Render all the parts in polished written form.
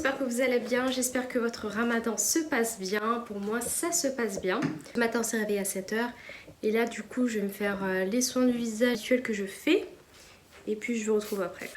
j'espère que vous allez bien, j'espère que votre ramadan se passe bien. Pour moi ça se passe bien. Ce matin on s'est réveillé à 7 h et là du coup je vais me faire les soins du visage habituels que je fais et puis je vous retrouve après.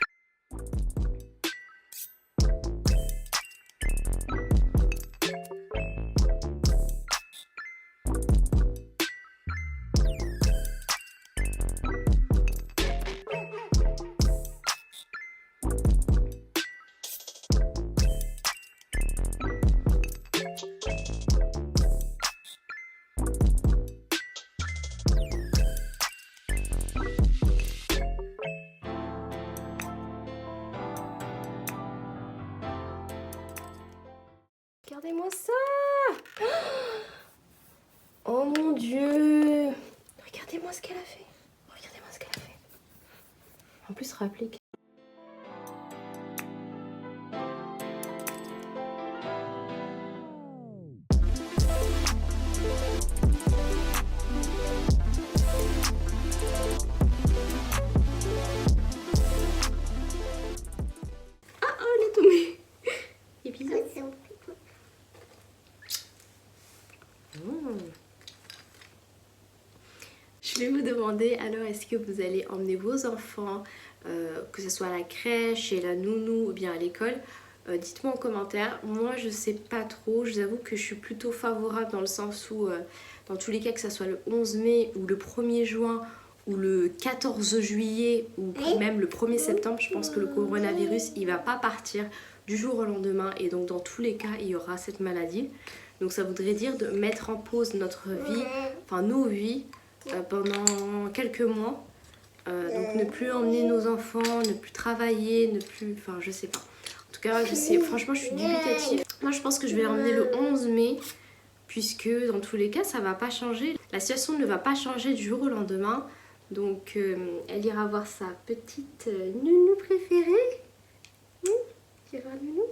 Regardez-moi ça! Oh mon dieu! Regardez-moi ce qu'elle a fait! Regardez-moi ce qu'elle a fait! En plus, rappelez que... Ah, oh, elle est tombée! Et bisous! Je vais vous demander alors est-ce que vous allez emmener vos enfants, que ce soit à la crèche, chez la nounou ou bien à l'école. Dites-moi en commentaire. Moi je sais pas trop, je vous avoue que je suis plutôt favorable dans le sens où dans tous les cas que ce soit le 11 mai ou le 1er juin ou le 14 juillet ou même le 1er septembre, je pense que le coronavirus il va pas partir du jour au lendemain et donc dans tous les cas il y aura cette maladie. Donc ça voudrait dire de mettre en pause notre vie, enfin nos vies pendant quelques mois. Donc ne plus emmener nos enfants, ne plus travailler, ne plus... Enfin je sais pas. En tout cas je sais, franchement je suis dubitative. Moi je pense que je vais l'emmener le 11 mai. Puisque dans tous les cas ça va pas changer. La situation ne va pas changer du jour au lendemain. Donc elle ira voir sa petite nounou préférée. Tu vas voir nounou?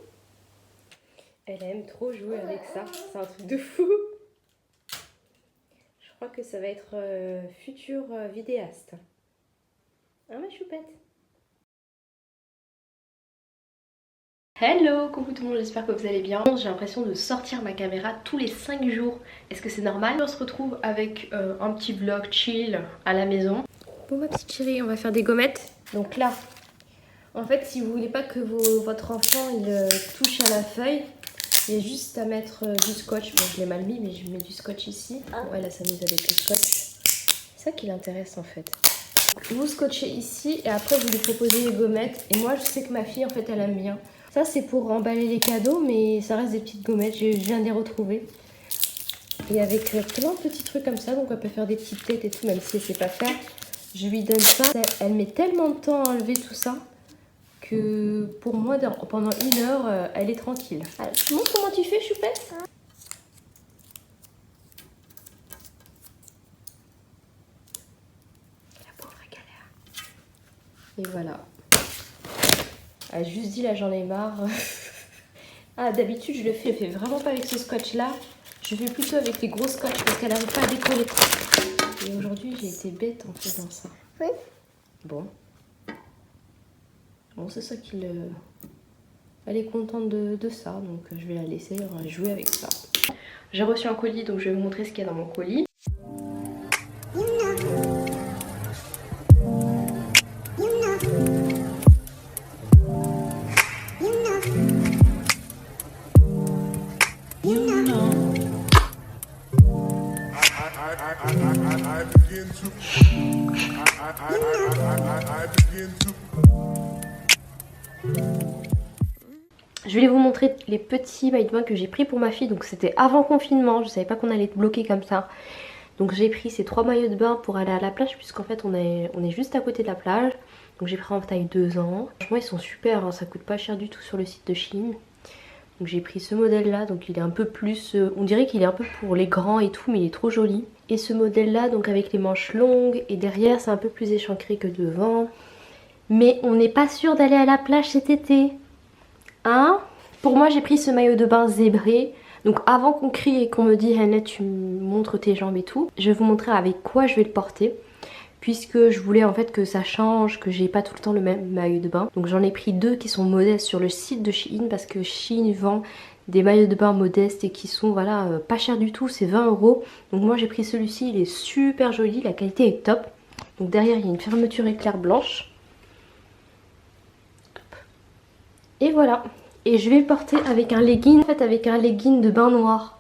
Elle aime trop jouer avec ça. C'est un truc de fou. Je crois que ça va être futur vidéaste. Hein ma choupette? Hello, coucou tout le monde, j'espère que vous allez bien. J'ai l'impression de sortir ma caméra tous les 5 jours. Est-ce que c'est normal? On se retrouve avec un petit vlog chill à la maison. Bon ma petite chérie, on va faire des gommettes. Donc là, en fait si vous voulez pas que votre enfant il touche à la feuille, il y a juste à mettre du scotch. Bon je l'ai mal mis mais je mets du scotch ici. Bon, elle s'amuse avec le scotch. C'est ça qui l'intéresse en fait. Vous scotchez ici et après vous lui proposez les gommettes. Et moi je sais que ma fille en fait elle aime bien. Ça c'est pour emballer les cadeaux mais ça reste des petites gommettes, je viens de les retrouver. Et avec plein de petits trucs comme ça, donc elle peut faire des petites têtes et tout même si elle sait pas faire. Je lui donne ça. Elle met tellement de temps à enlever tout ça que pour moi pendant 1 heure elle est tranquille. Alors, tu montres comment tu fais choupette? La pauvre galère. Et voilà. Elle a juste dit là j'en ai marre. Ah d'habitude je le fais vraiment pas avec ce scotch là. Je fais plutôt avec les gros scotch parce qu'elle n'arrive pas à décoller. Et aujourd'hui j'ai été bête en faisant ça. Oui. Bon. Bon c'est ça qu'il... Elle est contente de ça donc je vais la laisser jouer avec ça. J'ai reçu un colis donc je vais vous montrer ce qu'il y a dans mon colis. Je vais vous montrer les petits maillots de bain que j'ai pris pour ma fille. Donc c'était avant confinement, je savais pas qu'on allait être bloqué comme ça. Donc j'ai pris ces 3 maillots de bain pour aller à la plage puisqu'en fait on est juste à côté de la plage. Donc j'ai pris en taille 2 ans. Franchement ils sont super, hein, ça coûte pas cher du tout sur le site de Shein. Donc j'ai pris ce modèle là, donc il est un peu plus... on dirait qu'il est un peu pour les grands et tout mais il est trop joli. Et ce modèle là donc avec les manches longues et derrière c'est un peu plus échancré que devant. Mais on n'est pas sûr d'aller à la plage cet été. Hein? Pour moi j'ai pris ce maillot de bain zébré. Donc avant qu'on crie et qu'on me dise Hannah tu me montres tes jambes et tout, je vais vous montrer avec quoi je vais le porter. puisque je voulais en fait que ça change, que j'ai pas tout le temps le même maillot de bain. Donc j'en ai pris 2 qui sont modestes sur le site de Shein, parce que Shein vend des maillots de bain modestes et qui sont voilà pas chers du tout, c'est 20 €. Donc moi j'ai pris celui-ci, il est super joli, la qualité est top. Donc derrière il y a une fermeture éclair blanche. Et voilà. Et je vais le porter avec un legging, en fait avec un legging de bain noir.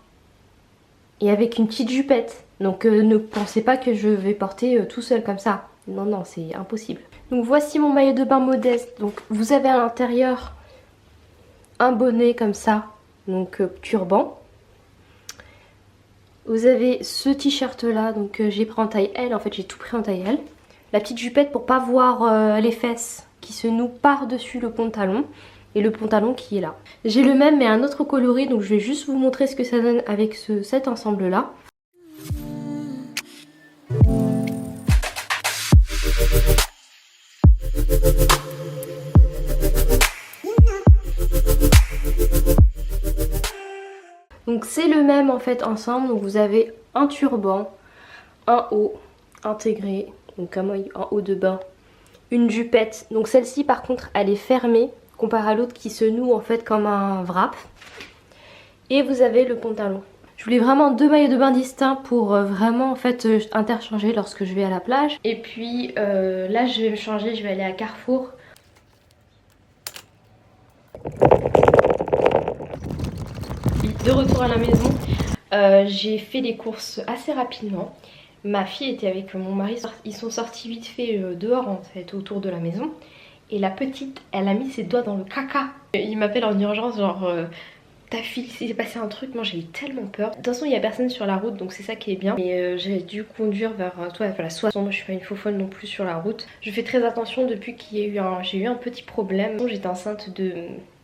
Et avec une petite jupette. Donc ne pensez pas que je vais porter tout seul comme ça. Non, non, c'est impossible. Donc voici mon maillot de bain modeste. Donc vous avez à l'intérieur un bonnet comme ça. Donc turban. Vous avez ce t-shirt là. Donc j'ai pris en taille L. En fait j'ai tout pris en taille L. La petite jupette pour pas voir les fesses qui se nouent par-dessus le pantalon. Et le pantalon qui est là. J'ai le même mais un autre coloris, donc je vais juste vous montrer ce que ça donne avec cet ensemble là. Donc c'est le même en fait ensemble, donc vous avez un turban, un haut intégré, donc un haut de bain, une jupette. Donc celle-ci par contre elle est fermée, comparé à l'autre qui se noue en fait comme un wrap. Et vous avez le pantalon. Je voulais vraiment 2 maillots de bain distincts pour vraiment en fait interchanger lorsque je vais à la plage. Et puis là je vais me changer, je vais aller à Carrefour. De retour à la maison, j'ai fait des courses assez rapidement. Ma fille était avec mon mari, ils sont sortis vite fait dehors en fait, autour de la maison. Et la petite, elle a mis ses doigts dans le caca. Il m'appelle en urgence genre ta fille, s'est passé un truc. Moi j'ai eu tellement peur. De toute façon il n'y a personne sur la route donc c'est ça qui est bien. Et j'ai dû conduire vers toi, voilà, soit moi je suis pas une faufonne non plus sur la route. Je fais très attention depuis qu'il y a eu j'ai eu un petit problème. J'étais enceinte de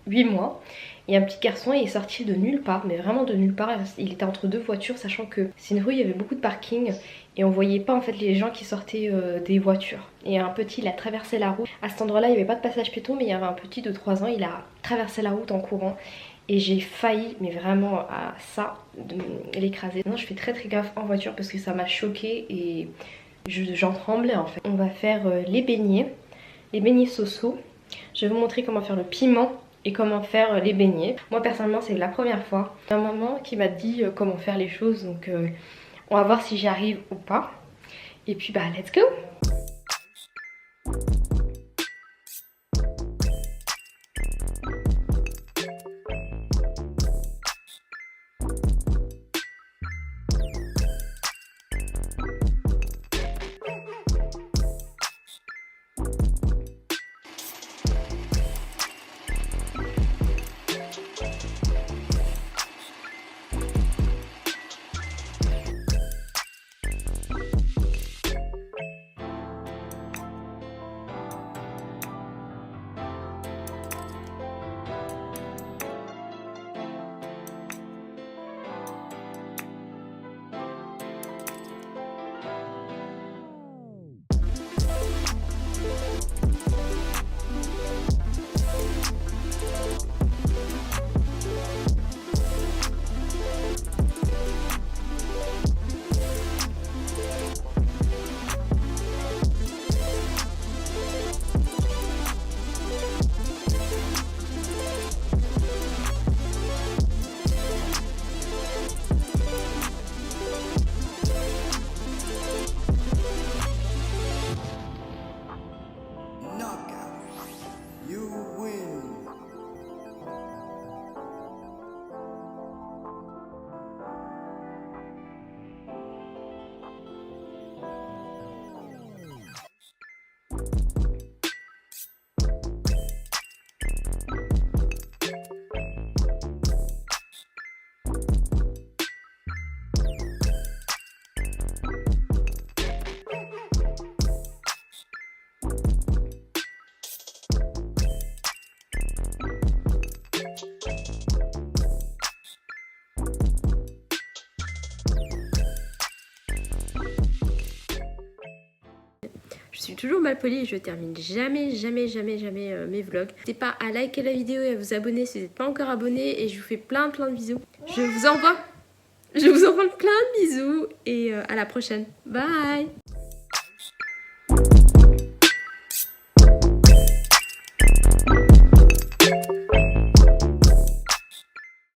8 mois. Et un petit garçon il est sorti de nulle part, mais vraiment de nulle part. Il était entre 2 voitures, sachant que c'est une rue, il y avait beaucoup de parking. Et on voyait pas en fait les gens qui sortaient des voitures. Et un petit il a traversé la route. À cet endroit là il n'y avait pas de passage piéton, mais il y avait un petit de 3 ans, il a traversé la route en courant. Et j'ai failli, mais vraiment à ça, de l'écraser. Non, je fais très gaffe en voiture parce que ça m'a choquée et j'en tremblais en fait. On va faire les beignets Soso. Je vais vous montrer comment faire le piment et comment faire les beignets. Moi personnellement c'est la première fois. Ma maman qui m'a dit comment faire les choses, donc on va voir si j'y arrive ou pas. Et puis bah let's go. Je suis toujours mal polie et je termine jamais mes vlogs. N'hésitez pas à liker la vidéo et à vous abonner si vous n'êtes pas encore abonné. Et je vous fais plein de bisous. Je vous envoie plein de bisous et à la prochaine. Bye.